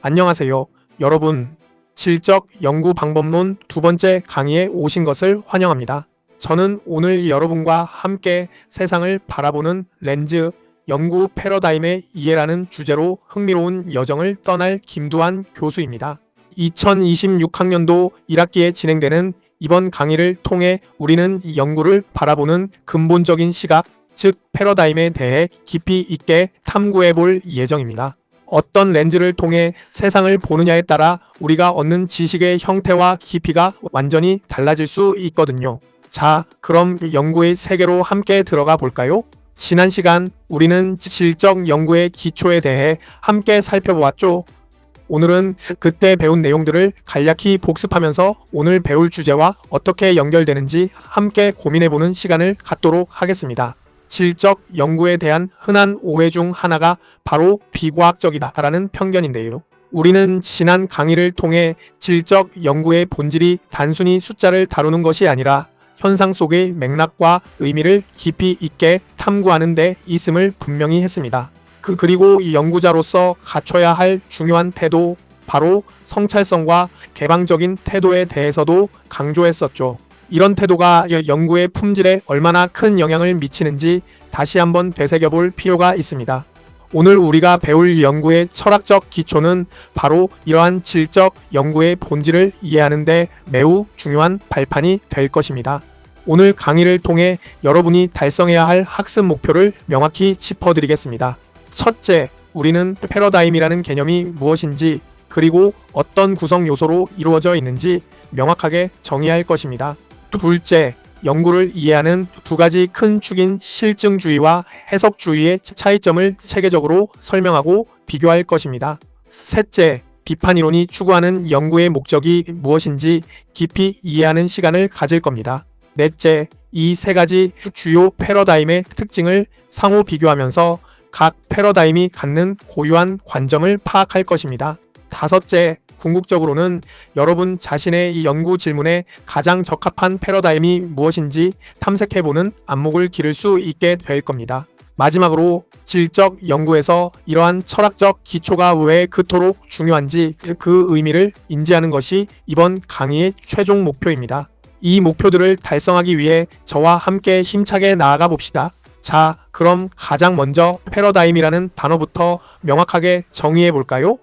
안녕하세요. 여러분, 질적 연구 방법론 두 번째 강의에 오신 것을 환영합니다. 저는 오늘 여러분과 함께 세상을 바라보는 렌즈, 연구 패러다임의 이해라는 주제로 흥미로운 여정을 떠날 김두한 교수입니다. 2026학년도 1학기에 진행되는 이번 강의를 통해 우리는 연구를 바라보는 근본적인 시각, 즉 패러다임에 대해 깊이 있게 탐구해 볼 예정입니다. 어떤 렌즈를 통해 세상을 보느냐에 따라 우리가 얻는 지식의 형태와 깊이가 완전히 달라질 수 있거든요. 자, 그럼 연구의 세계로 함께 들어가 볼까요? 지난 시간 우리는 질적 연구의 기초에 대해 함께 살펴보았죠. 오늘은 그때 배운 내용들을 간략히 복습하면서 오늘 배울 주제와 어떻게 연결되는지 함께 고민해보는 시간을 갖도록 하겠습니다. 질적 연구에 대한 흔한 오해 중 하나가 바로 비과학적이다라는 편견인데요. 우리는 지난 강의를 통해 질적 연구의 본질이 단순히 숫자를 다루는 것이 아니라 현상 속의 맥락과 의미를 깊이 있게 탐구하는 데 있음을 분명히 했습니다. 그리고 이 연구자로서 갖춰야 할 중요한 태도, 바로 성찰성과 개방적인 태도에 대해서도 강조했었죠. 이런 태도가 연구의 품질에 얼마나 큰 영향을 미치는지 다시 한번 되새겨볼 필요가 있습니다. 오늘 우리가 배울 연구의 철학적 기초는 바로 이러한 질적 연구의 본질을 이해하는 데 매우 중요한 발판이 될 것입니다. 오늘 강의를 통해 여러분이 달성해야 할 학습 목표를 명확히 짚어드리겠습니다. 첫째, 우리는 패러다임이라는 개념이 무엇인지, 그리고 어떤 구성 요소로 이루어져 있는지 명확하게 정의할 것입니다. 둘째, 연구를 이해하는 두 가지 큰 축인 실증주의와 해석주의의 차이점을 체계적으로 설명하고 비교할 것입니다. 셋째, 비판이론이 추구하는 연구의 목적이 무엇인지 깊이 이해하는 시간을 가질 겁니다. 넷째, 이 세 가지 주요 패러다임의 특징을 상호 비교하면서 각 패러다임이 갖는 고유한 관점을 파악할 것입니다. 다섯째, 궁극적으로는 여러분 자신의 이 연구 질문에 가장 적합한 패러다임이 무엇인지 탐색해보는 안목을 기를 수 있게 될 겁니다. 마지막으로 질적 연구에서 이러한 철학적 기초가 왜 그토록 중요한지 그 의미를 인지하는 것이 이번 강의의 최종 목표입니다. 이 목표들을 달성하기 위해 저와 함께 힘차게 나아가 봅시다. 자, 그럼 가장 먼저 패러다임이라는 단어부터 명확하게 정의해 볼까요?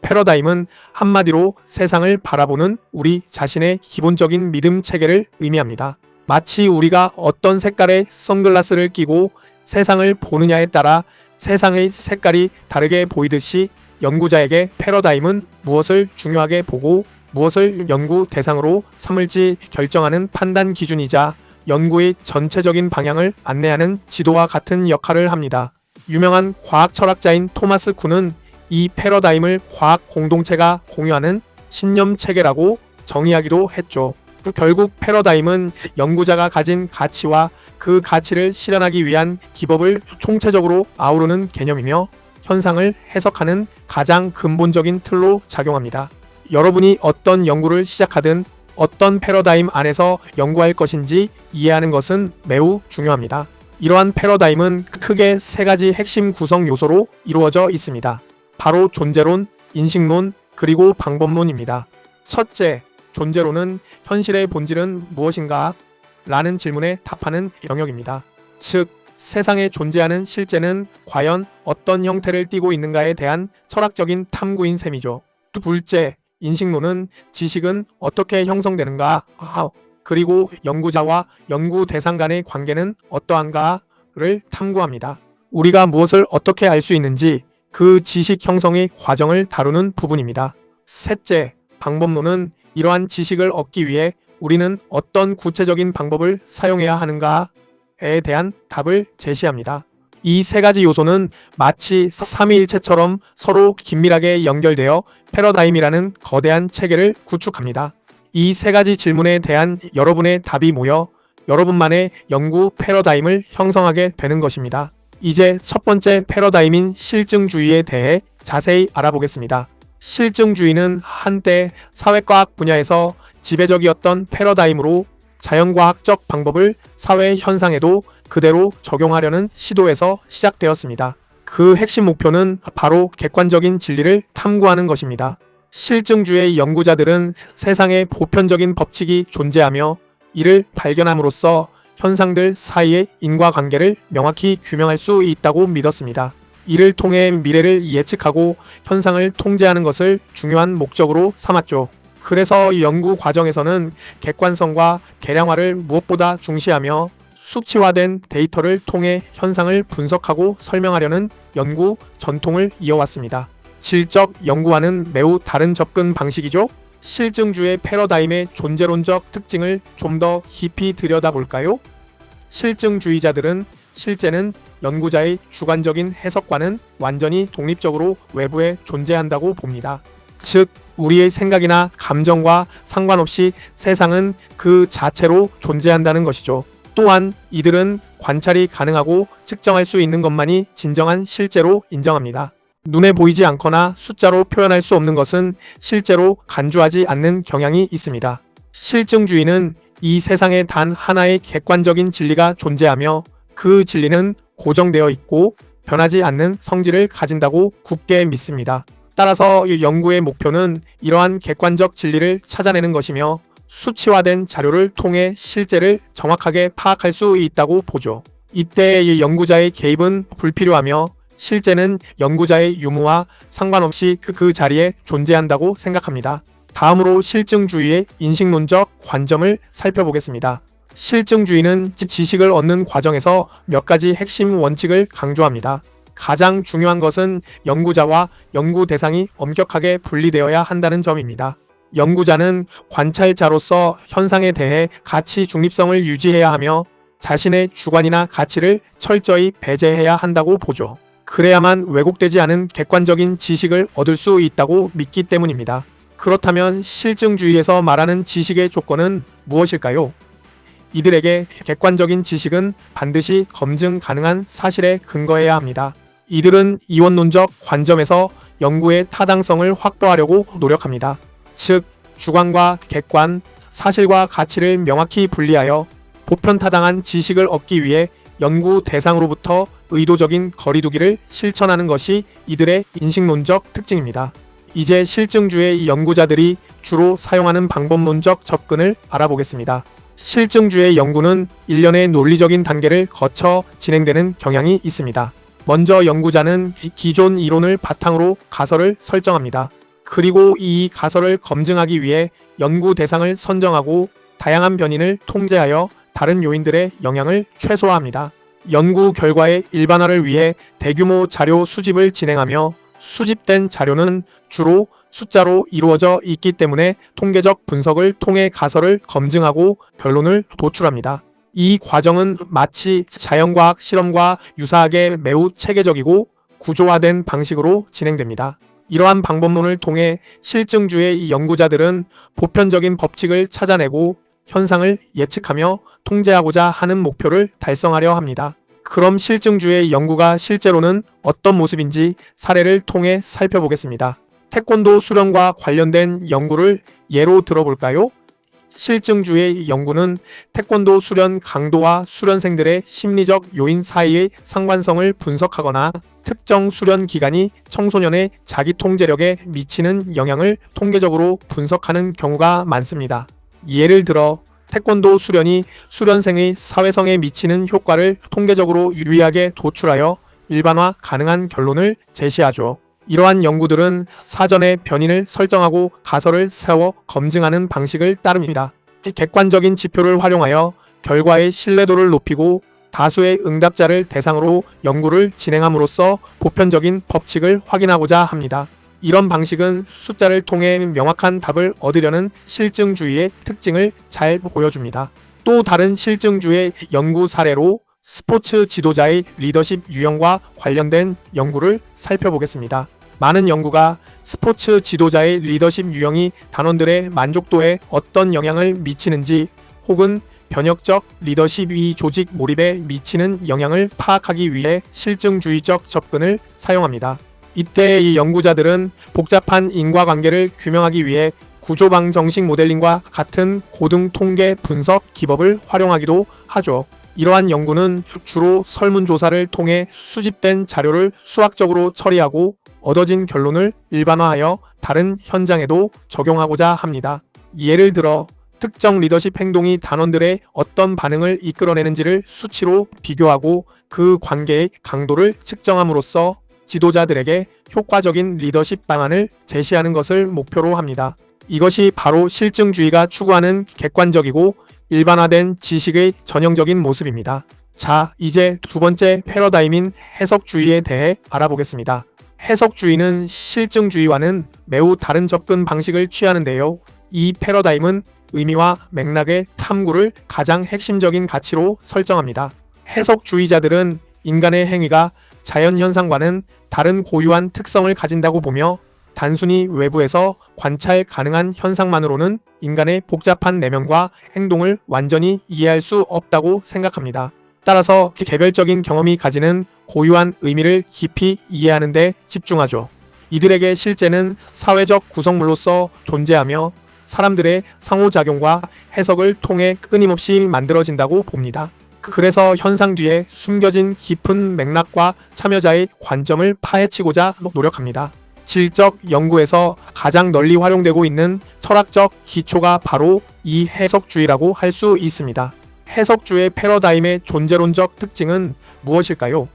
패러다임은 한마디로 세상을 바라보는 우리 자신의 기본적인 믿음 체계를 의미합니다. 마치 우리가 어떤 색깔의 선글라스를 끼고 세상을 보느냐에 따라 세상의 색깔이 다르게 보이듯이 연구자에게 패러다임은 무엇을 중요하게 보고 무엇을 연구 대상으로 삼을지 결정하는 판단 기준이자 연구의 전체적인 방향을 안내하는 지도와 같은 역할을 합니다. 유명한 과학 철학자인 토마스 쿤은 이 패러다임을 과학 공동체가 공유하는 신념 체계라고 정의하기도 했죠. 결국 패러다임은 연구자가 가진 가치와 그 가치를 실현하기 위한 기법을 총체적으로 아우르는 개념이며 현상을 해석하는 가장 근본적인 틀로 작용합니다. 여러분이 어떤 연구를 시작하든 어떤 패러다임 안에서 연구할 것인지 이해하는 것은 매우 중요합니다. 이러한 패러다임은 크게 세 가지 핵심 구성 요소로 이루어져 있습니다. 바로 존재론, 인식론, 그리고 방법론입니다. 첫째, 존재론은 현실의 본질은 무엇인가? 라는 질문에 답하는 영역입니다. 즉, 세상에 존재하는 실제는 과연 어떤 형태를 띠고 있는가에 대한 철학적인 탐구인 셈이죠. 둘째, 인식론은 지식은 어떻게 형성되는가? 그리고 연구자와 연구 대상 간의 관계는 어떠한가를 탐구합니다. 우리가 무엇을 어떻게 알 수 있는지 그 지식 형성의 과정을 다루는 부분입니다. 셋째, 방법론은 이러한 지식을 얻기 위해 우리는 어떤 구체적인 방법을 사용해야 하는가에 대한 답을 제시합니다. 이 세 가지 요소는 마치 삼위일체처럼 서로 긴밀하게 연결되어 패러다임이라는 거대한 체계를 구축합니다. 이 세 가지 질문에 대한 여러분의 답이 모여 여러분만의 연구 패러다임을 형성하게 되는 것입니다. 이제 첫 번째 패러다임인 실증주의에 대해 자세히 알아보겠습니다. 실증주의는 한때 사회과학 분야에서 지배적이었던 패러다임으로 자연과학적 방법을 사회 현상에도 그대로 적용하려는 시도에서 시작되었습니다. 그 핵심 목표는 바로 객관적인 진리를 탐구하는 것입니다. 실증주의 연구자들은 세상에 보편적인 법칙이 존재하며 이를 발견함으로써 현상들 사이의 인과관계를 명확히 규명할 수 있다고 믿었습니다. 이를 통해 미래를 예측하고 현상을 통제하는 것을 중요한 목적으로 삼았죠. 그래서 연구 과정에서는 객관성과 개량화를 무엇보다 중시하며 수치화된 데이터를 통해 현상을 분석하고 설명하려는 연구 전통을 이어왔습니다. 질적 연구와는 매우 다른 접근 방식이죠. 실증주의 패러다임의 존재론적 특징을 좀 더 깊이 들여다볼까요? 실증주의자들은 실제는 연구자의 주관적인 해석과는 완전히 독립적으로 외부에 존재한다고 봅니다. 즉, 우리의 생각이나 감정과 상관없이 세상은 그 자체로 존재한다는 것이죠. 또한 이들은 관찰이 가능하고 측정할 수 있는 것만이 진정한 실제로 인정합니다. 눈에 보이지 않거나 숫자로 표현할 수 없는 것은 실제로 간주하지 않는 경향이 있습니다. 실증주의는 이 세상에 단 하나의 객관적인 진리가 존재하며 그 진리는 고정되어 있고 변하지 않는 성질을 가진다고 굳게 믿습니다. 따라서 이 연구의 목표는 이러한 객관적 진리를 찾아내는 것이며 수치화된 자료를 통해 실제를 정확하게 파악할 수 있다고 보죠. 이때 연구자의 개입은 불필요하며 실제는 연구자의 유무와 상관없이 그 자리에 존재한다고 생각합니다. 다음으로 실증주의의 인식론적 관점을 살펴보겠습니다. 실증주의는 지식을 얻는 과정에서 몇 가지 핵심 원칙을 강조합니다. 가장 중요한 것은 연구자와 연구 대상이 엄격하게 분리되어야 한다는 점입니다. 연구자는 관찰자로서 현상에 대해 가치 중립성을 유지해야 하며 자신의 주관이나 가치를 철저히 배제해야 한다고 보죠. 그래야만 왜곡되지 않은 객관적인 지식을 얻을 수 있다고 믿기 때문입니다. 그렇다면 실증주의에서 말하는 지식의 조건은 무엇일까요? 이들에게 객관적인 지식은 반드시 검증 가능한 사실에 근거해야 합니다. 이들은 이원론적 관점에서 연구의 타당성을 확보하려고 노력합니다. 즉, 주관과 객관, 사실과 가치를 명확히 분리하여 보편타당한 지식을 얻기 위해 연구 대상으로부터 의도적인 거리두기를 실천하는 것이 이들의 인식론적 특징입니다. 이제 실증주의 연구자들이 주로 사용하는 방법론적 접근을 알아보겠습니다. 실증주의 연구는 일련의 논리적인 단계를 거쳐 진행되는 경향이 있습니다. 먼저 연구자는 기존 이론을 바탕으로 가설을 설정합니다. 그리고 이 가설을 검증하기 위해 연구 대상을 선정하고 다양한 변인을 통제하여 다른 요인들의 영향을 최소화합니다. 연구 결과의 일반화를 위해 대규모 자료 수집을 진행하며 수집된 자료는 주로 숫자로 이루어져 있기 때문에 통계적 분석을 통해 가설을 검증하고 결론을 도출합니다. 이 과정은 마치 자연과학 실험과 유사하게 매우 체계적이고 구조화된 방식으로 진행됩니다. 이러한 방법론을 통해 실증주의 연구자들은 보편적인 법칙을 찾아내고 현상을 예측하며 통제하고자 하는 목표를 달성하려 합니다. 그럼 실증주의 연구가 실제로는 어떤 모습인지 사례를 통해 살펴보겠습니다. 태권도 수련과 관련된 연구를 예로 들어볼까요? 실증주의 연구는 태권도 수련 강도와 수련생들의 심리적 요인 사이의 상관성을 분석하거나 특정 수련 기간이 청소년의 자기 통제력에 미치는 영향을 통계적으로 분석하는 경우가 많습니다. 예를 들어 태권도 수련이 수련생의 사회성에 미치는 효과를 통계적으로 유의하게 도출하여 일반화 가능한 결론을 제시하죠. 이러한 연구들은 사전에 변인을 설정하고 가설을 세워 검증하는 방식을 따릅니다. 객관적인 지표를 활용하여 결과의 신뢰도를 높이고 다수의 응답자를 대상으로 연구를 진행함으로써 보편적인 법칙을 확인하고자 합니다. 이런 방식은 숫자를 통해 명확한 답을 얻으려는 실증주의의 특징을 잘 보여줍니다. 또 다른 실증주의 연구 사례로 스포츠 지도자의 리더십 유형과 관련된 연구를 살펴보겠습니다. 많은 연구가 스포츠 지도자의 리더십 유형이 단원들의 만족도에 어떤 영향을 미치는지 혹은 변혁적 리더십이 조직 몰입에 미치는 영향을 파악하기 위해 실증주의적 접근을 사용합니다. 이때 이 연구자들은 복잡한 인과관계를 규명하기 위해 구조방 정식 모델링과 같은 고등 통계 분석 기법을 활용하기도 하죠. 이러한 연구는 주로 설문조사를 통해 수집된 자료를 수학적으로 처리하고 얻어진 결론을 일반화하여 다른 현장에도 적용하고자 합니다. 예를 들어 특정 리더십 행동이 단원들의 어떤 반응을 이끌어내는지를 수치로 비교하고 그 관계의 강도를 측정함으로써 지도자들에게 효과적인 리더십 방안을 제시하는 것을 목표로 합니다. 이것이 바로 실증주의가 추구하는 객관적이고 일반화된 지식의 전형적인 모습입니다. 자, 이제 두 번째 패러다임인 해석주의에 대해 알아보겠습니다. 해석주의는 실증주의와는 매우 다른 접근 방식을 취하는데요. 이 패러다임은 의미와 맥락의 탐구를 가장 핵심적인 가치로 설정합니다. 해석주의자들은 인간의 행위가 자연현상과는 다른 고유한 특성을 가진다고 보며 단순히 외부에서 관찰 가능한 현상만으로는 인간의 복잡한 내면과 행동을 완전히 이해할 수 없다고 생각합니다. 따라서 개별적인 경험이 가지는 고유한 의미를 깊이 이해하는 데 집중하죠. 이들에게 실제는 사회적 구성물로서 존재하며 사람들의 상호작용과 해석을 통해 끊임없이 만들어진다고 봅니다. 그래서 현상 뒤에 숨겨진 깊은 맥락과 참여자의 관점을 파헤치고자 노력합니다. 질적 연구에서 가장 널리 활용되고 있는 철학적 기초가 바로 이 해석주의라고 할 수 있습니다. 해석주의 패러다임의 존재론적 특징은 무엇일까요?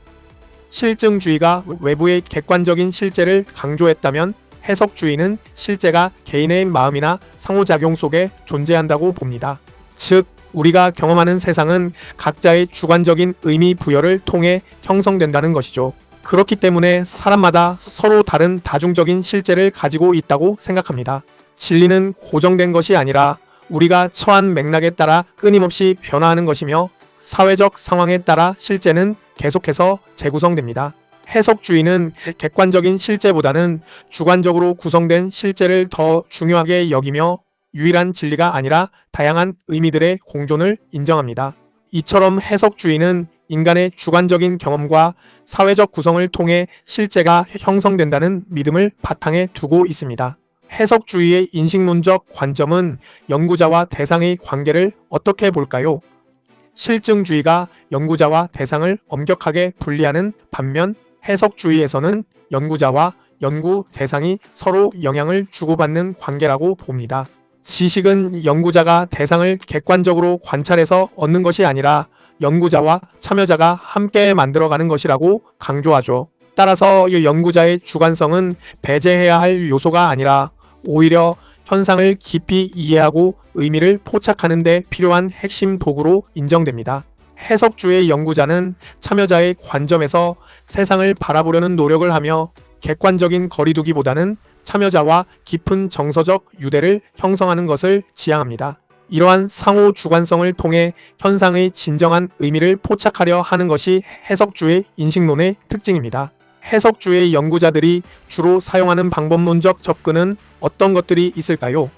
실증주의가 외부의 객관적인 실제를 강조했다면 해석주의는 실제가 개인의 마음이나 상호작용 속에 존재한다고 봅니다. 즉, 우리가 경험하는 세상은 각자의 주관적인 의미 부여를 통해 형성된다는 것이죠. 그렇기 때문에 사람마다 서로 다른 다중적인 실제를 가지고 있다고 생각합니다. 진리는 고정된 것이 아니라 우리가 처한 맥락에 따라 끊임없이 변화하는 것이며 사회적 상황에 따라 실제는 계속해서 재구성됩니다. 해석주의는 객관적인 실제보다는 주관적으로 구성된 실제를 더 중요하게 여기며 유일한 진리가 아니라 다양한 의미들의 공존을 인정합니다. 이처럼 해석주의는 인간의 주관적인 경험과 사회적 구성을 통해 실제가 형성된다는 믿음을 바탕에 두고 있습니다. 해석주의의 인식론적 관점은 연구자와 대상의 관계를 어떻게 볼까요? 실증주의가 연구자와 대상을 엄격하게 분리하는 반면 해석주의에서는 연구자와 연구 대상이 서로 영향을 주고받는 관계라고 봅니다. 지식은 연구자가 대상을 객관적으로 관찰해서 얻는 것이 아니라 연구자와 참여자가 함께 만들어가는 것이라고 강조하죠. 따라서 이 연구자의 주관성은 배제해야 할 요소가 아니라 오히려 현상을 깊이 이해하고 의미를 포착하는 데 필요한 핵심 도구로 인정됩니다. 해석주의 연구자는 참여자의 관점에서 세상을 바라보려는 노력을 하며 객관적인 거리두기보다는 참여자와 깊은 정서적 유대를 형성하는 것을 지향합니다. 이러한 상호 주관성을 통해 현상의 진정한 의미를 포착하려 하는 것이 해석주의 인식론의 특징입니다. 해석주의 연구자들이 주로 사용하는 방법론적 접근은 어떤 것들이 있을까요?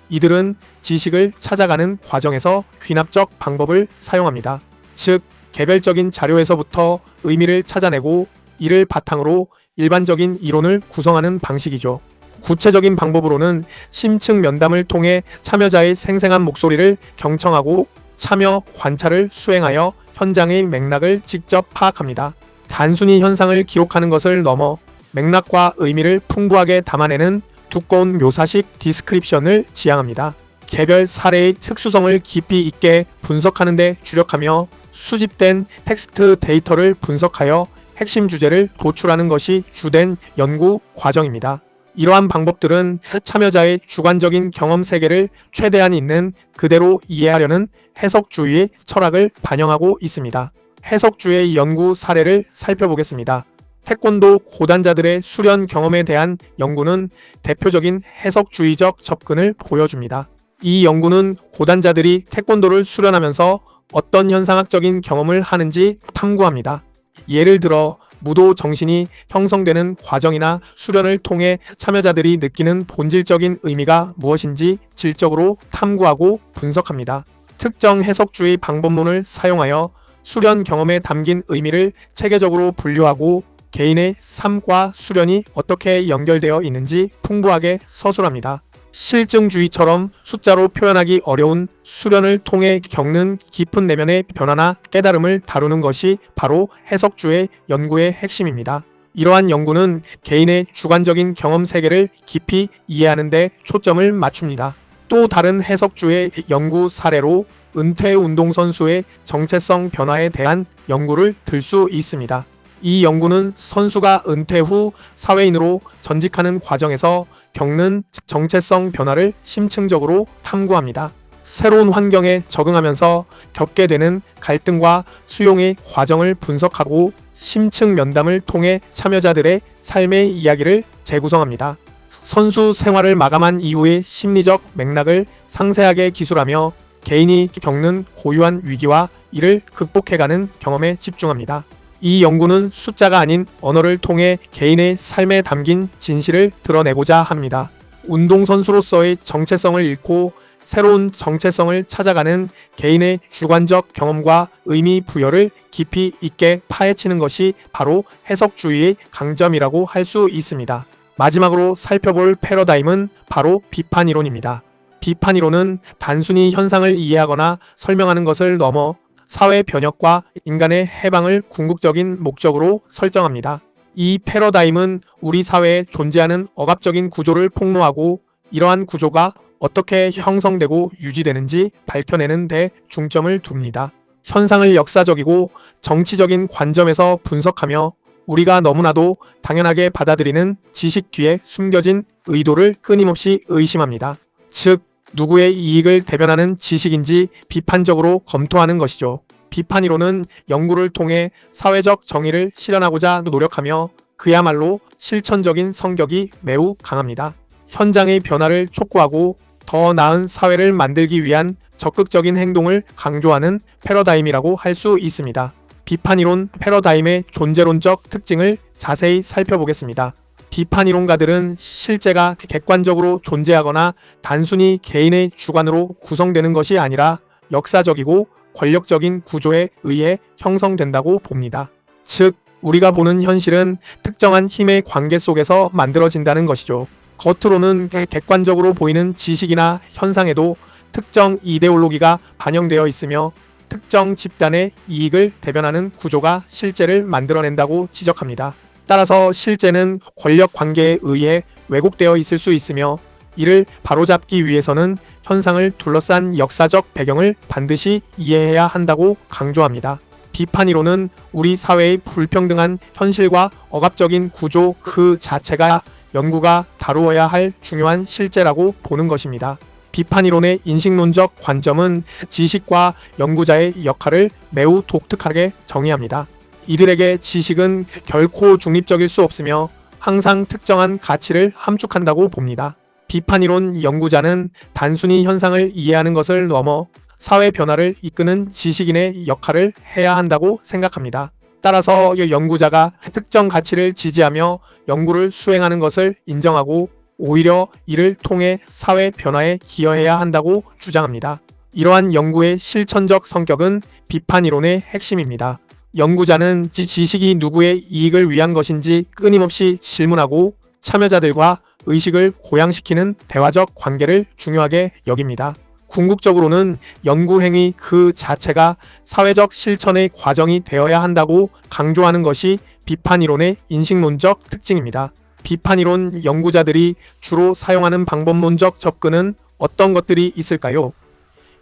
이들은 지식을 찾아가는 과정에서 귀납적 방법을 사용합니다. 즉, 개별적인 자료에서부터 의미를 찾아내고 이를 바탕으로 일반적인 이론을 구성하는 방식이죠. 구체적인 방법으로는 심층 면담을 통해 참여자의 생생한 목소리를 경청하고 참여 관찰을 수행하여 현장의 맥락을 직접 파악합니다. 단순히 현상을 기록하는 것을 넘어 맥락과 의미를 풍부하게 담아내는 두꺼운 묘사식 디스크립션을 지향합니다. 개별 사례의 특수성을 깊이 있게 분석하는 데 주력하며 수집된 텍스트 데이터를 분석하여 핵심 주제를 도출하는 것이 주된 연구 과정입니다. 이러한 방법들은 참여자의 주관적인 경험 세계를 최대한 있는 그대로 이해하려는 해석주의의 철학을 반영하고 있습니다. 해석주의 연구 사례를 살펴보겠습니다. 태권도 고단자들의 수련 경험에 대한 연구는 대표적인 해석주의적 접근을 보여줍니다. 이 연구는 고단자들이 태권도를 수련하면서 어떤 현상학적인 경험을 하는지 탐구합니다. 예를 들어 무도 정신이 형성되는 과정이나 수련을 통해 참여자들이 느끼는 본질적인 의미가 무엇인지 질적으로 탐구하고 분석합니다. 특정 해석주의 방법론을 사용하여 수련 경험에 담긴 의미를 체계적으로 분류하고 개인의 삶과 수련이 어떻게 연결되어 있는지 풍부하게 서술합니다. 실증주의처럼 숫자로 표현하기 어려운 수련을 통해 겪는 깊은 내면의 변화나 깨달음을 다루는 것이 바로 해석주의 연구의 핵심입니다. 이러한 연구는 개인의 주관적인 경험 세계를 깊이 이해하는 데 초점을 맞춥니다. 또 다른 해석주의 연구 사례로 은퇴 운동선수의 정체성 변화에 대한 연구를 들 수 있습니다. 이 연구는 선수가 은퇴 후 사회인으로 전직하는 과정에서 겪는 정체성 변화를 심층적으로 탐구합니다. 새로운 환경에 적응하면서 겪게 되는 갈등과 수용의 과정을 분석하고 심층 면담을 통해 참여자들의 삶의 이야기를 재구성합니다. 선수 생활을 마감한 이후의 심리적 맥락을 상세하게 기술하며 개인이 겪는 고유한 위기와 이를 극복해가는 경험에 집중합니다. 이 연구는 숫자가 아닌 언어를 통해 개인의 삶에 담긴 진실을 드러내고자 합니다. 운동선수로서의 정체성을 잃고 새로운 정체성을 찾아가는 개인의 주관적 경험과 의미 부여를 깊이 있게 파헤치는 것이 바로 해석주의의 강점이라고 할 수 있습니다. 마지막으로 살펴볼 패러다임은 바로 비판이론입니다. 비판이론은 단순히 현상을 이해하거나 설명하는 것을 넘어 사회 변혁과 인간의 해방을 궁극적인 목적으로 설정합니다. 이 패러다임은 우리 사회에 존재하는 억압적인 구조를 폭로하고 이러한 구조가 어떻게 형성되고 유지되는지 밝혀내는 데 중점을 둡니다. 현상을 역사적이고 정치적인 관점에서 분석하며 우리가 너무나도 당연하게 받아들이는 지식 뒤에 숨겨진 의도를 끊임없이 의심합니다. 즉, 누구의 이익을 대변하는 지식인지 비판적으로 검토하는 것이죠. 비판이론은 연구를 통해 사회적 정의를 실현하고자 노력하며 그야말로 실천적인 성격이 매우 강합니다. 현장의 변화를 촉구하고 더 나은 사회를 만들기 위한 적극적인 행동을 강조하는 패러다임이라고 할 수 있습니다. 비판이론 패러다임의 존재론적 특징을 자세히 살펴보겠습니다. 비판이론가들은 실제가 객관적으로 존재하거나 단순히 개인의 주관으로 구성되는 것이 아니라 역사적이고 권력적인 구조에 의해 형성된다고 봅니다. 즉, 우리가 보는 현실은 특정한 힘의 관계 속에서 만들어진다는 것이죠. 겉으로는 객관적으로 보이는 지식이나 현상에도 특정 이데올로기가 반영되어 있으며 특정 집단의 이익을 대변하는 구조가 실제를 만들어낸다고 지적합니다. 따라서 실제는 권력 관계에 의해 왜곡되어 있을 수 있으며 이를 바로잡기 위해서는 현상을 둘러싼 역사적 배경을 반드시 이해해야 한다고 강조합니다. 비판이론은 우리 사회의 불평등한 현실과 억압적인 구조 그 자체가 연구가 다루어야 할 중요한 실제라고 보는 것입니다. 비판이론의 인식론적 관점은 지식과 연구자의 역할을 매우 독특하게 정의합니다. 이들에게 지식은 결코 중립적일 수 없으며 항상 특정한 가치를 함축한다고 봅니다. 비판이론 연구자는 단순히 현상을 이해하는 것을 넘어 사회 변화를 이끄는 지식인의 역할을 해야 한다고 생각합니다. 따라서 연구자가 특정 가치를 지지하며 연구를 수행하는 것을 인정하고 오히려 이를 통해 사회 변화에 기여해야 한다고 주장합니다. 이러한 연구의 실천적 성격은 비판이론의 핵심입니다. 연구자는 지식이 누구의 이익을 위한 것인지 끊임없이 질문하고 참여자들과 의식을 고양시키는 대화적 관계를 중요하게 여깁니다. 궁극적으로는 연구행위 그 자체가 사회적 실천의 과정이 되어야 한다고 강조하는 것이 비판이론의 인식론적 특징입니다. 비판이론 연구자들이 주로 사용하는 방법론적 접근은 어떤 것들이 있을까요?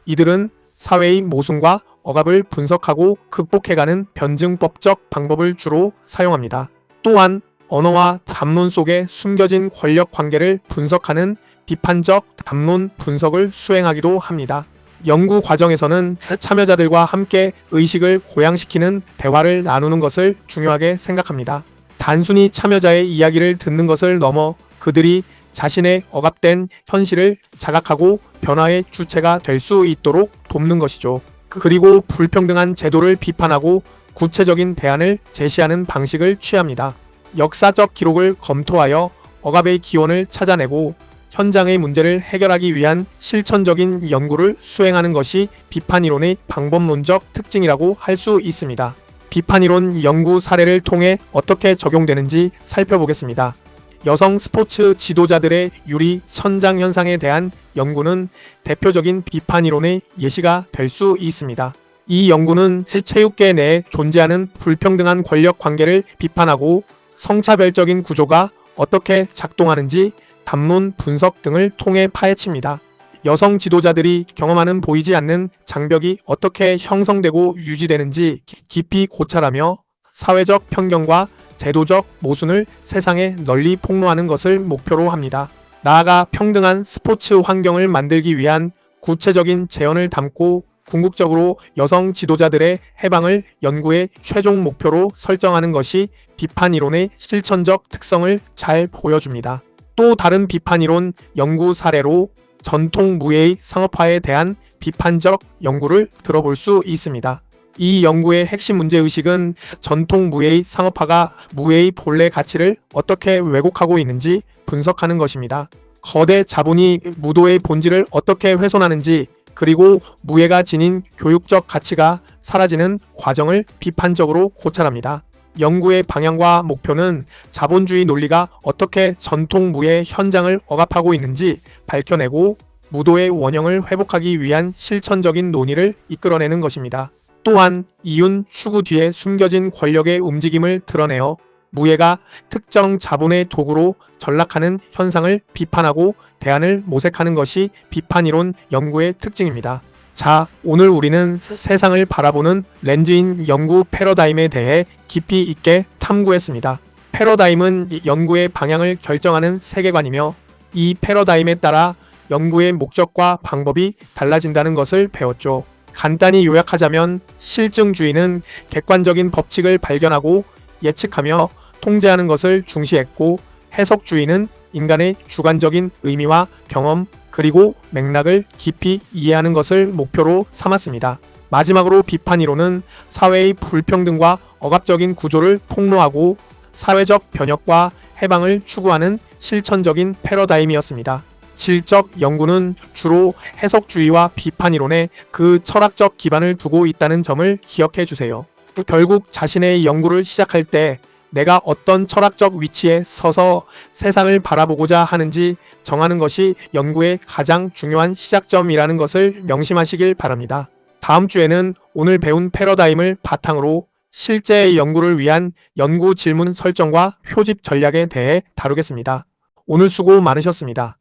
이들은 사회의 모순과 억압을 분석하고 극복해가는 변증법적 방법을 주로 사용합니다. 또한 언어와 담론 속에 숨겨진 권력 관계를 분석하는 비판적 담론 분석을 수행하기도 합니다. 연구 과정에서는 참여자들과 함께 의식을 고양시키는 대화를 나누는 것을 중요하게 생각합니다. 단순히 참여자의 이야기를 듣는 것을 넘어 그들이 자신의 억압된 현실을 자각하고 변화의 주체가 될 수 있도록 돕는 것이죠. 그리고 불평등한 제도를 비판하고 구체적인 대안을 제시하는 방식을 취합니다. 역사적 기록을 검토하여 억압의 기원을 찾아내고 현장의 문제를 해결하기 위한 실천적인 연구를 수행하는 것이 비판이론의 방법론적 특징이라고 할 수 있습니다. 비판이론 연구 사례를 통해 어떻게 적용되는지 살펴보겠습니다. 여성 스포츠 지도자들의 유리 천장 현상에 대한 연구는 대표적인 비판 이론의 예시가 될 수 있습니다. 이 연구는 체육계 내에 존재하는 불평등한 권력 관계를 비판하고 성차별적인 구조가 어떻게 작동하는지 담론 분석 등을 통해 파헤칩니다. 여성 지도자들이 경험하는 보이지 않는 장벽이 어떻게 형성되고 유지되는지 깊이 고찰하며 사회적 편견과 제도적 모순을 세상에 널리 폭로하는 것을 목표로 합니다. 나아가 평등한 스포츠 환경을 만들기 위한 구체적인 제언을 담고 궁극적으로 여성 지도자들의 해방을 연구의 최종 목표로 설정하는 것이 비판 이론의 실천적 특성을 잘 보여줍니다. 또 다른 비판 이론 연구 사례로 전통 무예의 상업화에 대한 비판적 연구를 들어볼 수 있습니다. 이 연구의 핵심 문제의식은 전통 무예의 상업화가 무예의 본래 가치를 어떻게 왜곡하고 있는지 분석하는 것입니다. 거대 자본이 무도의 본질을 어떻게 훼손하는지, 그리고 무예가 지닌 교육적 가치가 사라지는 과정을 비판적으로 고찰합니다. 연구의 방향과 목표는 자본주의 논리가 어떻게 전통 무예 현장을 억압하고 있는지 밝혀내고 무도의 원형을 회복하기 위한 실천적인 논의를 이끌어내는 것입니다. 또한 이윤 추구 뒤에 숨겨진 권력의 움직임을 드러내어 무예가 특정 자본의 도구로 전락하는 현상을 비판하고 대안을 모색하는 것이 비판이론 연구의 특징입니다. 자, 오늘 우리는 세상을 바라보는 렌즈인 연구 패러다임에 대해 깊이 있게 탐구했습니다. 패러다임은 연구의 방향을 결정하는 세계관이며 이 패러다임에 따라 연구의 목적과 방법이 달라진다는 것을 배웠죠. 간단히 요약하자면 실증주의는 객관적인 법칙을 발견하고 예측하며 통제하는 것을 중시했고, 해석주의는 인간의 주관적인 의미와 경험 그리고 맥락을 깊이 이해하는 것을 목표로 삼았습니다. 마지막으로 비판이론은 사회의 불평등과 억압적인 구조를 폭로하고 사회적 변혁과 해방을 추구하는 실천적인 패러다임이었습니다. 질적 연구는 주로 해석주의와 비판이론에 그 철학적 기반을 두고 있다는 점을 기억해 주세요. 결국 자신의 연구를 시작할 때 내가 어떤 철학적 위치에 서서 세상을 바라보고자 하는지 정하는 것이 연구의 가장 중요한 시작점이라는 것을 명심하시길 바랍니다. 다음 주에는 오늘 배운 패러다임을 바탕으로 실제 연구를 위한 연구 질문 설정과 표집 전략에 대해 다루겠습니다. 오늘 수고 많으셨습니다.